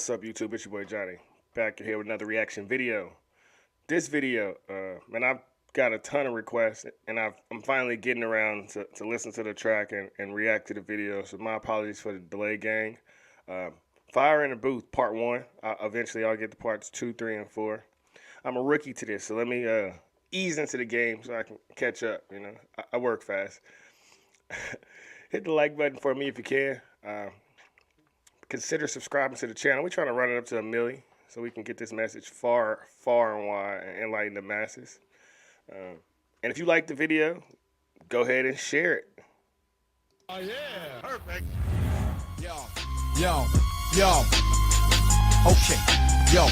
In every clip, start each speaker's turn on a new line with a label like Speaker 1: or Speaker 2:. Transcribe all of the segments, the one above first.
Speaker 1: What's up, YouTube? It's your boy Johnny, back here with another reaction video. This video, man, I've got a ton of requests, and I'm finally getting around to listen to the track and react to the video, so my apologies for the delay, gang. Fire in the Booth, part 1. Eventually, I'll get to parts 2, 3, and 4. I'm a rookie to this, so let me ease into the game so I can catch up, you know. I work fast. Hit the like button for me if you can. Consider subscribing to the channel. We're trying to run it up to 1 million so we can get this message far, far and wide and enlighten the masses. And if you like the video, go ahead and share it.
Speaker 2: Oh yeah, perfect.
Speaker 3: Yo, okay, yo,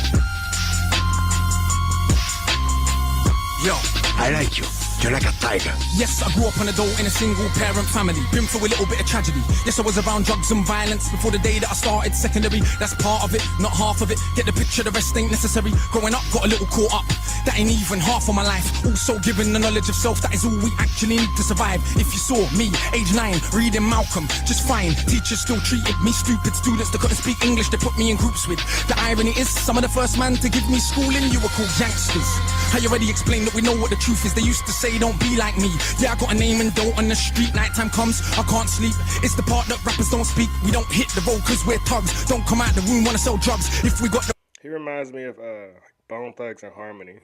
Speaker 2: I like you. You're like a tiger.
Speaker 3: yes, I grew up on a dole in a single parent family. Been through a little bit of tragedy. Yes, I was around drugs and violence before the day that I started secondary. That's part of it, not half of it. Get the picture, the rest ain't necessary. Growing up, got a little caught up. That ain't even half of my life. Also given the knowledge of self, that is all we actually need to survive. If you saw me, age 9, reading Malcolm, just fine. Teachers still treated me stupid. Students that couldn't speak English, they put me in groups with. The irony is, some of the first man to give me schooling, you were called youngsters. I already explained that we know what the truth is. They used to say, don't be like me. Yeah, I got a name and dough on the street. Nighttime comes, I can't sleep. It's the part that rappers don't speak. We don't hit the road cause we're thugs. Don't come out the room, wanna sell drugs. If we got the...
Speaker 1: He reminds me of Bone Thugs and Harmony,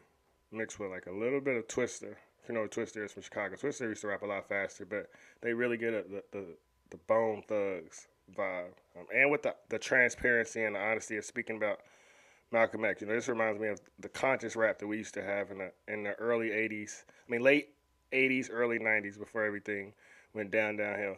Speaker 1: mixed with like a little bit of Twister. If you know what Twister is from Chicago. Twister used to rap a lot faster, but they really get the Bone Thugs vibe. And with the transparency and the honesty of speaking about Malcolm X. You know, this reminds me of the conscious rap that we used to have in the early 80s. I mean, late 80s, early 90s, before everything went downhill.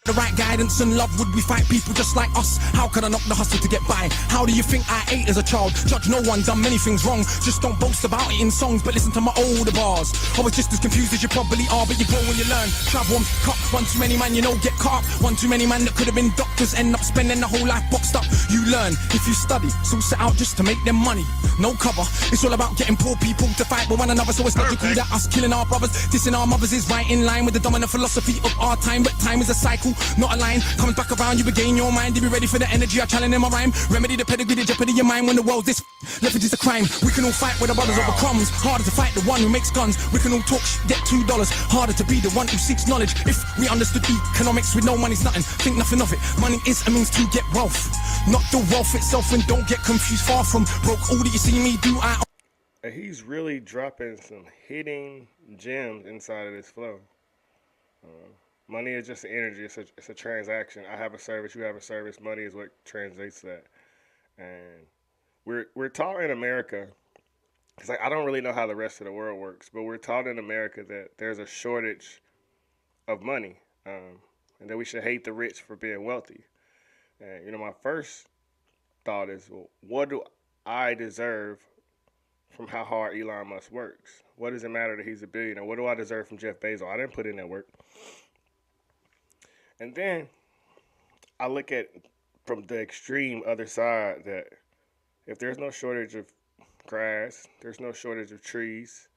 Speaker 3: The right guidance and love, would we fight people just like us? How could I knock the hustle to get by? How do you think I ate as a child? Judge no one, done many things wrong. Just don't boast about it in songs, but listen to my older bars. I was just as confused as you probably are, but you grow when you learn. Travel, cut, one too many man, you know, get caught up. One too many man that could have been doctors, end up spending the whole life boxed up. You learn if you study, so set out just to make them money. No cover, it's all about getting poor people to fight with one another, so it's logical that us killing our brothers, dissing our mothers is right in line with the dominant philosophy of our time. But time is a cycle, not a line. Comes back around, you regain your mind. You be ready for the energy I challenge in my rhyme. Remedy the pedigree, the jeopardy your mind when the world's this leverage is a crime. We can all fight with our brothers over crumbs. Harder to fight the one who makes guns. We can all talk get $2. Harder to be the one who seeks knowledge. If we understood economics with no money's nothing, think nothing of it. Money is a means to get wealth, not the wealth itself. And don't get confused, far from broke. All that you see me do,
Speaker 1: He's really dropping some hitting gems inside of this flow. Money is just energy. It's a transaction. I have a service. You have a service. Money is what translates that. And we're taught in America, because I don't really know how the rest of the world works, but we're taught in America that there's a shortage of money, and that we should hate the rich for being wealthy. And, you know, my first thought is, well, what do I deserve from how hard Elon Musk works? What does it matter that he's a billionaire? What do I deserve from Jeff Bezos? I didn't put in that work. And then I look at from the extreme other side that if there's no shortage of grass, there's no shortage of trees,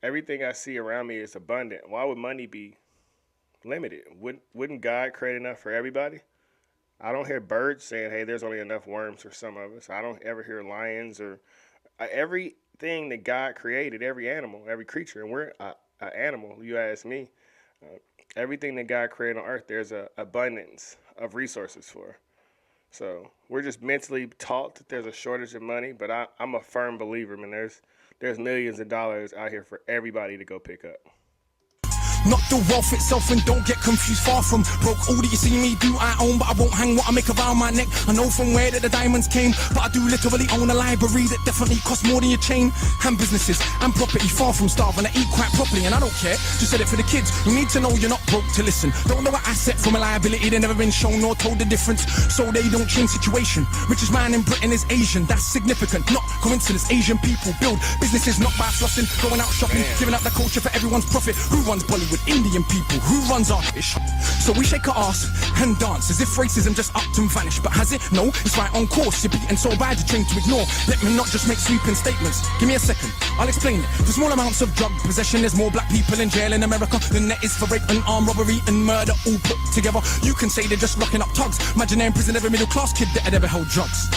Speaker 1: everything I see around me is abundant. Why would money be limited? Wouldn't God create enough for everybody? I don't hear birds saying, hey, there's only enough worms for some of us. I don't ever hear lions or everything that God created, every animal, every creature, and we're an animal, you ask me. Everything that God created on earth, there's an abundance of resources for. So we're just mentally taught that there's a shortage of money, but I'm a firm believer, man. There's millions of dollars out here for everybody to go pick up.
Speaker 3: not the wealth itself, and don't get confused, far from broke. All that you see me do I own, but I won't hang what I make around my neck. I know from where that the diamonds came, but I do literally own a library that definitely costs more than your chain. And businesses and property, far from starving. I eat quite properly and I don't care, just said it for the kids. You need to know you're not broke to listen. Don't know an asset from a liability, they've never been shown nor told the difference, so they don't change situation. Richest man in Britain is Asian, that's significant, not coincidence. Asian people build businesses not by flossing, going out shopping, giving up the culture for everyone's profit. Who runs Bollywood? Indian people. Who runs our ish? So we shake our ass and dance as if racism just upped and vanished. But has it? No, it's right on course. You're beaten so bad you're trained to ignore. Let me not just make sweeping statements. Give me a second, I'll explain it. For small amounts of drug possession, there's more black people in jail in America than there is for rape and armed robbery and murder all put together. You can say they're just locking up thugs. Imagine they're in prison, every middle class kid that had ever held drugs.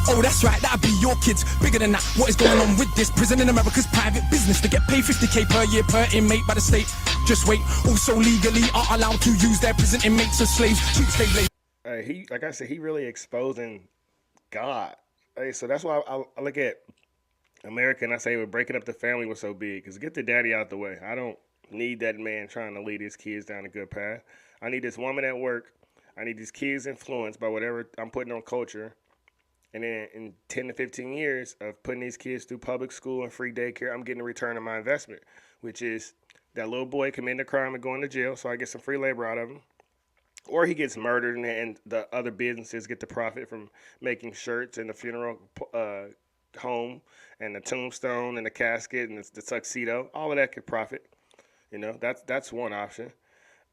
Speaker 3: Oh, that's right, that'd be your kids. Bigger than that, what is going on with this? Prison in America's private business. They get paid $50K per year per inmate by the state. Just wait, also legally are allowed to use their prison inmates as slaves. Cheap slave labor.
Speaker 1: He, like I said, he really exposing God. Hey, so that's why I look at America and I say, well, breaking up the family was so big. Because get the daddy out the way. I don't need that man trying to lead his kids down a good path. I need this woman at work. I need these kids influenced by whatever I'm putting on culture. And then in 10 to 15 years of putting these kids through public school and free daycare, I'm getting a return on my investment, which is that little boy committing a crime and going to jail, so I get some free labor out of him. Or he gets murdered and the other businesses get the profit from making shirts and the funeral home and the tombstone and the casket and the tuxedo. All of that could profit. You know, that's one option.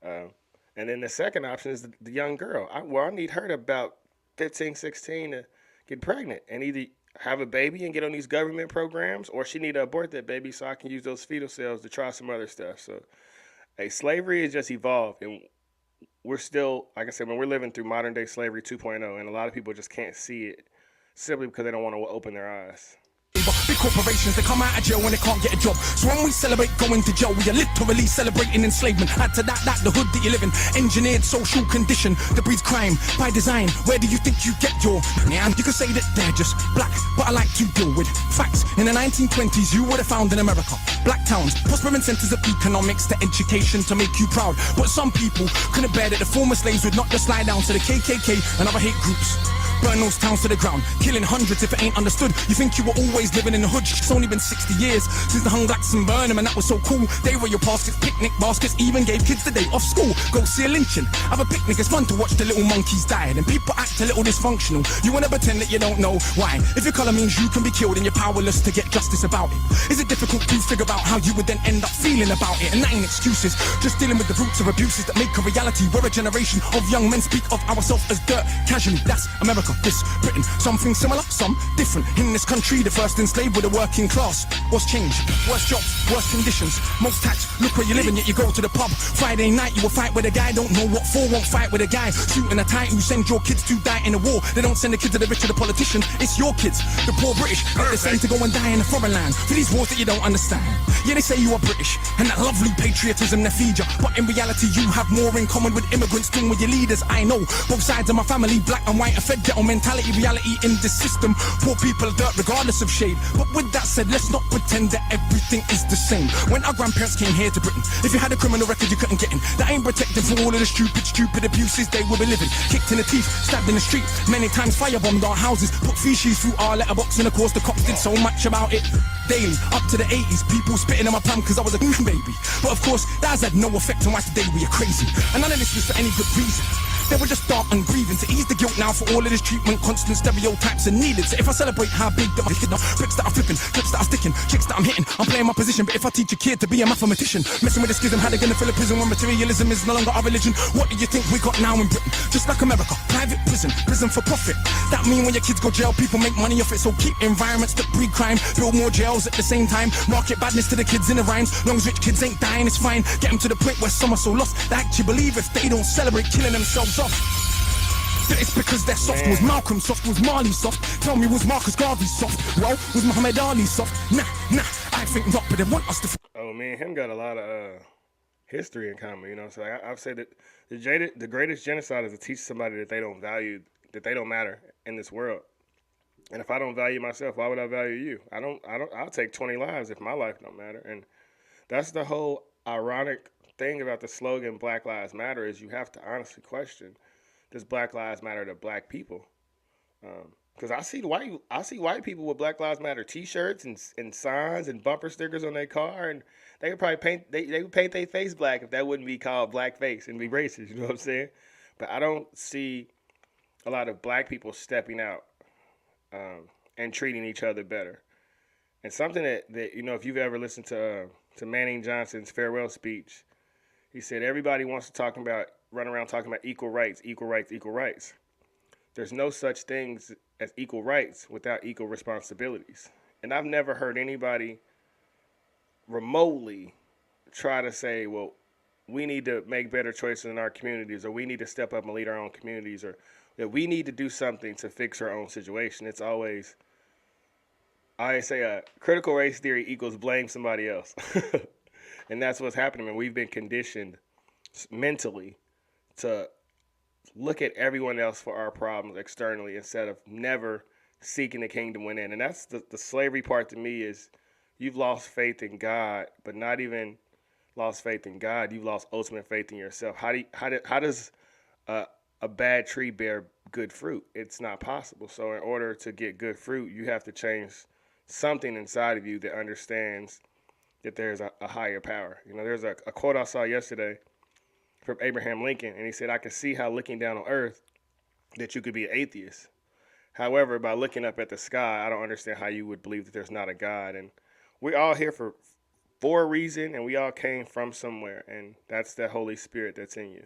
Speaker 1: And then the second option is the young girl. I need her to about 15, 16 to get pregnant and either have a baby and get on these government programs, or she need to abort that baby so I can use those fetal cells to try some other stuff. So, hey, slavery has just evolved, and we're still, like I said, when we're living through modern day slavery 2.0, and a lot of people just can't see it simply because they don't want to open their eyes.
Speaker 3: Big corporations, they come out of jail when they can't get a job. So when we celebrate going to jail, we are literally celebrating enslavement. Add to that the hood that you live in, engineered social condition that breeds crime by design. Where do you think you get your man? You could say that they're just black, but I like to deal with facts. In the 1920s, you would have found in America black towns, prospering centers of economics to education to make you proud. But some people couldn't bear that the former slaves would not just slide down to the KKK and other hate groups. Burn those towns to the ground, killing hundreds if it ain't understood. You think you were always living in the hood? It's only been 60 years since the hung blacks and burned them, and that was so cool. They were your baskets, picnic baskets, even gave kids the day off school. Go see a lynching, have a picnic, it's fun to watch the little monkeys die. And people act a little dysfunctional. You wanna pretend that you don't know why. If your color means you can be killed and you're powerless to get justice about it, is it difficult to figure out how you would then end up feeling about it? And that ain't excuses, just dealing with the roots of abuses that make a reality. We're a generation of young men speak of ourselves as dirt casually. That's America. This Britain, something similar, some different. In this country, the first enslaved were the working class. What's changed? Worse jobs, worse conditions, most tax. Look where you're living, yet you go to the pub. Friday night, you will fight with a guy, don't know what for, won't fight with a guy. Suit and a tie, who send your kids to die in a war. They don't send the kids to the rich or the politician, it's your kids, the poor British. Get the same to go and die in a foreign land for these wars that you don't understand. Yeah, they say you are British, and that lovely patriotism they feed you. But in reality, you have more in common with immigrants than with your leaders. I know, both sides of my family, black and white, are fed ghetto mentality. Reality in this system, poor people are dirt regardless of shade. But with that said, let's not pretend that everything is the same. When our grandparents came here to Britain, if you had a criminal record you couldn't get in, that ain't protected from all of the stupid abuses they will be living. Kicked in the teeth, stabbed in the street, many times firebombed our houses, put feces through our letterbox, and of course the cops did so much about it. Daily, up to the 80s, people spitting in my palm cause I was a baby. But of course, that has had no effect on why today we are crazy. And none of this was for any good reason. They were just dark and grieving to ease the guilt now for all of this treatment. Constant stereotypes are needed. So if I celebrate how big that my kid are, bricks that I'm flipping, clips that I'm sticking, chicks that I'm hitting, I'm playing my position. But if I teach a kid to be a mathematician, messing with the schism, how they gonna fill a prison when materialism is no longer our religion? What do you think we got now in Britain? Just like America, private prison, prison for profit. That mean when your kids go jail, people make money off it. So keep environments that breed crime, build more jails at the same time. Market badness to the kids in the rhymes. Long as rich kids ain't dying, it's fine. Get them to the point where some are so lost they actually believe if they don't celebrate killing themselves off. It's because they're soft. Was Malcolm soft? Was Marley soft? Tell me, was Marcus Garvey soft? Well, was Muhammad Ali soft? Nah, I think not, but they want us to.
Speaker 1: Oh, me and him got a lot of history in common, you know. So I've said that the greatest genocide is to teach somebody that they don't value, that they don't matter in this world. And if I don't value myself, why would I value you? I'll take 20 lives if my life don't matter. And that's the whole ironic thing about the slogan Black Lives Matter, is you have to honestly question, does Black Lives Matter to black people? Because I see white people with Black Lives Matter T-shirts and signs and bumper stickers on their car, and they would probably paint their face black if that wouldn't be called blackface and be racist. You know what I'm saying? But I don't see a lot of black people stepping out and treating each other better. And something that you know, if you've ever listened to Manning Johnson's farewell speech, he said everybody wants to run around talking about equal rights, equal rights, equal rights. There's no such things as equal rights without equal responsibilities. And I've never heard anybody remotely try to say, well, we need to make better choices in our communities, or we need to step up and lead our own communities, or that we need to do something to fix our own situation. It's always, I say, critical race theory equals blame somebody else. And that's what's happening. And we've been conditioned mentally to look at everyone else for our problems externally instead of never seeking the kingdom within. And that's the slavery part to me is you've lost faith in God, but not even lost faith in God. You've lost ultimate faith in yourself. How does a bad tree bear good fruit? It's not possible. So in order to get good fruit, you have to change something inside of you that understands that there's a higher power. You know, there's a quote I saw yesterday from Abraham Lincoln, and he said, I can see how looking down on earth that you could be an atheist. However, by looking up at the sky, I don't understand how you would believe that there's not a God. And we're all here for a reason, and we all came from somewhere, and that's the Holy Spirit that's in you.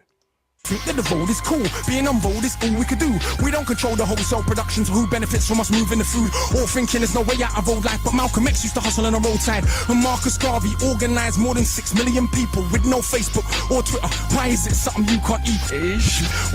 Speaker 3: Think that the vote is cool, being on vote is all we could do. We don't control the wholesale production, so who benefits from us moving the food? All thinking there's no way out of old life, but Malcolm X used to hustle on the roadside. And Marcus Garvey organized more than 6 million people with no Facebook or Twitter. Why is it something you can't eat?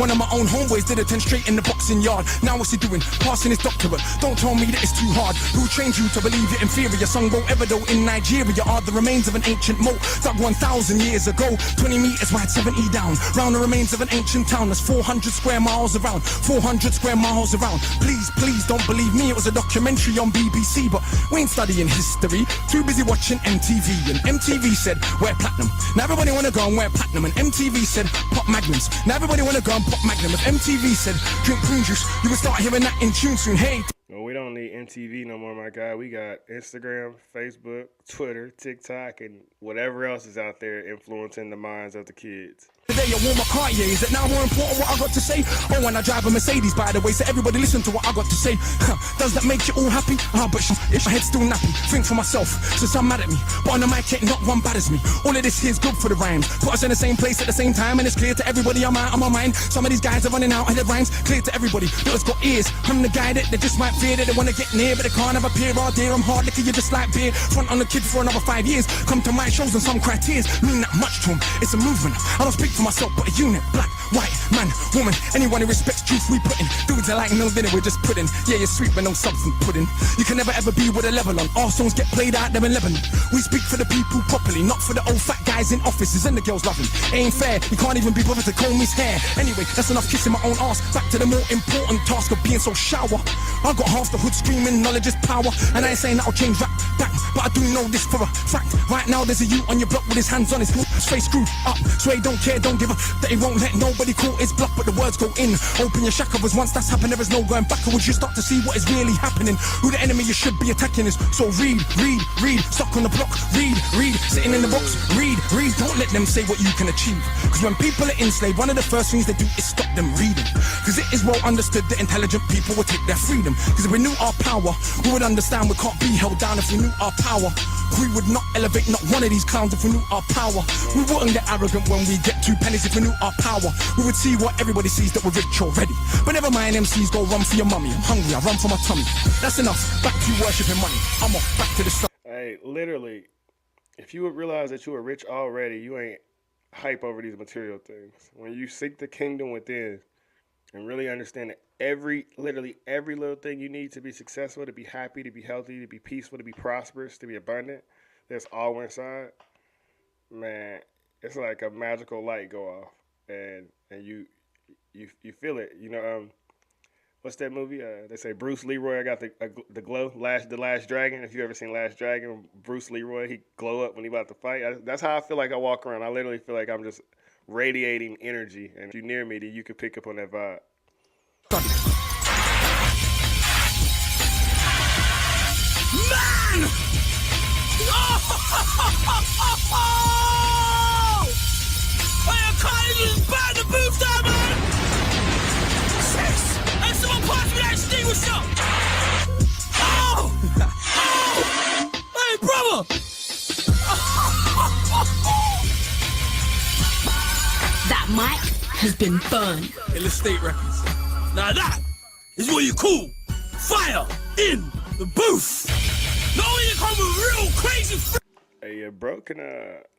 Speaker 3: One of my own homeboys did a 10 straight in the boxing yard. Now what's he doing? Passing his doctorate. Don't tell me that it's too hard. Who trained you to believe it inferior? Songbo Ebedo in Nigeria are the remains of an ancient moat dug 1,000 years ago. 20 meters wide, 70 down. Round the remains of an ancient town that's 400 square miles around. 400 square miles around. Please don't believe me. It was a documentary on BBC, but we ain't studying history. Too busy watching MTV. And MTV said, wear platinum. Now everybody wanna go and wear platinum. And MTV said, pop magnums. Now everybody wanna go and pop magnum. If MTV said, drink prune juice, you will start hearing that in tune soon. Hey.
Speaker 1: Well, we don't need MTV no more, my guy. We got Instagram, Facebook, Twitter, TikTok, and whatever else is out there influencing the minds of the kids.
Speaker 3: Today I wore my Cartier, is it now more important what I got to say? Oh, when I drive a Mercedes, by the way, so everybody listen to what I got to say. Does that make you all happy? But if my head's still nappy, think for myself, since I'm mad at me. But on the mic, ain't not one bad as me. All of this here's good for the rhymes. Put us in the same place at the same time, and it's clear to everybody I'm out of my mind. Some of these guys are running out of their rhymes, clear to everybody that has got ears. I'm the guy that they just might fear, that they wanna get near, but they can't have a peer. Oh dear, I'm hard liquor, you just like beer. Front on the kid for another 5 years. Come to my shows and some cry tears. Mean that much to them, it's a movement. I don't speak for myself, but a unit. Black, white, man, woman, anyone who respects truth we put in. Dudes are like no dinner, we're just pudding. Yeah, you're sweet but no substance pudding. You can never ever be with a level on. Our songs get played out there in Lebanon. We speak for the people properly, not for the old fat guys in offices and the girls loving. Ain't fair, you can't even be bothered to comb his hair. Anyway, that's enough kissing my own ass. Back to the more important task of being so shower. I got half the hood screaming, knowledge is power. And I ain't saying that'll change rap back, but I do know this for a fact. Right now there's a youth on your block with his hands on his face screwed up. So he don't care, don't give a that he won't let nobody call his bluff, but the words go in. Open your shackles, once that's happened there is no going backwards. You start to see what is really happening. Who the enemy you should be attacking is. So read, stuck on the block, read, sitting in the box, read, don't let them say what you can achieve. Cause when people are enslaved, one of the first things they do is stop them reading. Cause it is well understood that intelligent people will take their freedom. Cause if we knew our power, we would understand we can't be held down. If we knew our power, we would not elevate not one of these clowns. If we knew our power, we wouldn't get arrogant when we get 2 pennies. If we knew our power, we would see what everybody sees, that we're rich already. But never mind, MCs go run for your mummy. I'm hungry, I run for my tummy. That's enough, back to worshipping money. I'm off, back to the stuff.
Speaker 1: Hey, literally, if you would realize that you are rich already, you ain't hype over these material things. When you seek the kingdom within and really understand that literally every little thing you need to be successful, to be happy, to be healthy, to be peaceful, to be prosperous, to be abundant, that's all inside, man, it's like a magical light go off. And you feel it. You know, what's that movie? They say Bruce Leroy got the glow, the Last Dragon. If you ever seen Last Dragon, Bruce Leroy, he glow up when he about to fight. That's how I feel like I walk around. I literally feel like I'm just radiating energy. And if you're near me, then you can pick up on that vibe.
Speaker 3: Man! Akala just burn the booth down, man! And someone pass me that extinguisher! Hey, brother!
Speaker 4: That mic has been burned.
Speaker 3: Illustrate Records. Now that is what you call fire in the booth! No, you come with real crazy
Speaker 1: Hey, yeah, bro can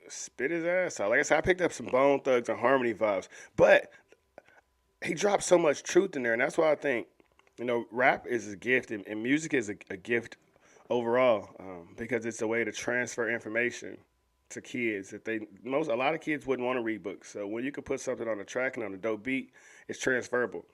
Speaker 1: spit his ass out. Like I said, I picked up some Bone Thugs and Harmony vibes. But he dropped so much truth in there, and that's why I think, rap is a gift, and music is a gift overall, because it's a way to transfer information to kids. A lot of kids wouldn't want to read books, so when you can put something on a track and on a dope beat, it's transferable.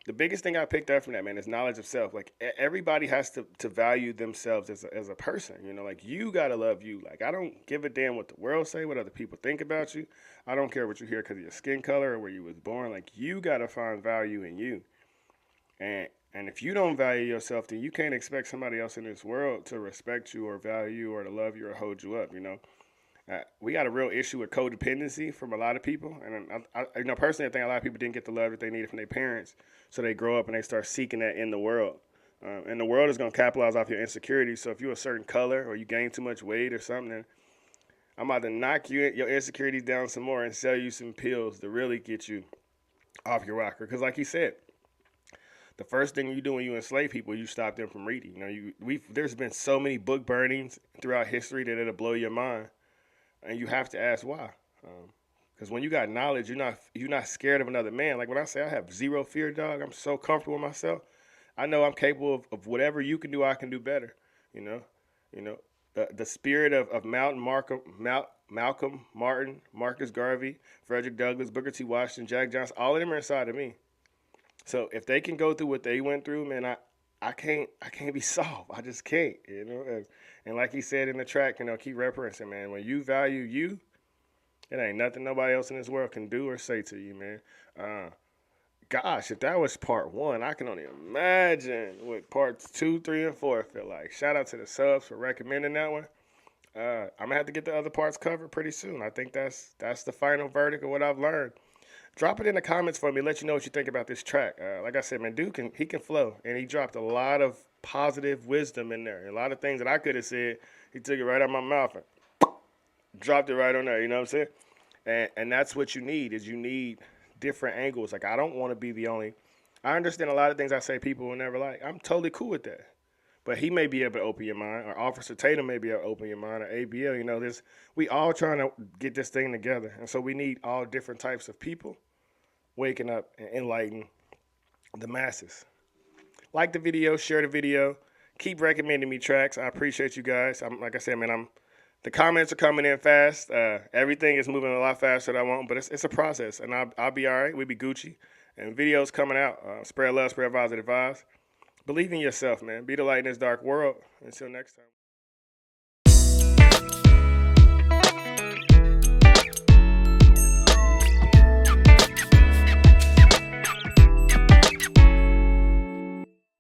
Speaker 1: The biggest thing I picked up from that, man, is knowledge of self. Like, everybody has to value themselves as a person. Like, you gotta love you. Like, I don't give a damn what the world say, what other people think about you. I don't care what you hear because of your skin color or where you was born. Like, you gotta find value in you. And if you don't value yourself, then you can't expect somebody else in this world to respect you or value you or to love you or hold you up. We got a real issue with codependency from a lot of people, and personally, I think a lot of people didn't get the love that they needed from their parents, so they grow up and they start seeking that in the world. And the world is going to capitalize off your insecurities. So if you're a certain color or you gain too much weight or something, then I'm about to knock your insecurities down some more and sell you some pills to really get you off your rocker. Because like you said, the first thing you do when you enslave people, you stop them from reading. There's been so many book burnings throughout history that it'll blow your mind. And you have to ask why. Because when you got knowledge, you're not scared of another man. Like when I say I have zero fear, dog, I'm so comfortable with myself. I know I'm capable of whatever you can do, I can do better. The spirit of Malcolm, Martin, Marcus Garvey, Frederick Douglass, Booker T. Washington, Jack Johnson, all of them are inside of me. So if they can go through what they went through, man, I can't be soft. I just can't, And like he said in the track, keep referencing, man. When you value you, it ain't nothing nobody else in this world can do or say to you, man. Gosh, if that was part 1, I can only imagine what parts 2, 3, and 4 feel like. Shout out to the subs for recommending that one. I'm gonna have to get the other parts covered pretty soon. I think that's the final verdict of what I've learned. Drop it in the comments for me. Let you know what you think about this track. Like I said, man, dude can flow, and he dropped a lot of positive wisdom in there. A lot of things that I could have said, he took it right out of my mouth and dropped it right on there. You know what I'm saying? And that's what you need. You need different angles. Like, I don't want to be the only. I understand a lot of things I say people will never like. I'm totally cool with that. But he may be able to open your mind, or Officer Tatum may be able to open your mind, or ABL. We all trying to get this thing together, and so we need all different types of people waking up and enlightening the masses. Like the video, share the video, keep recommending me tracks. I appreciate you guys. Like I said, man, the comments are coming in fast. Everything is moving a lot faster than I want, but it's a process, and I'll be all right. We'll be Gucci, and videos coming out. Spread love, spread positive vibes. Believe in yourself, man. Be the light in this dark world. Until next time.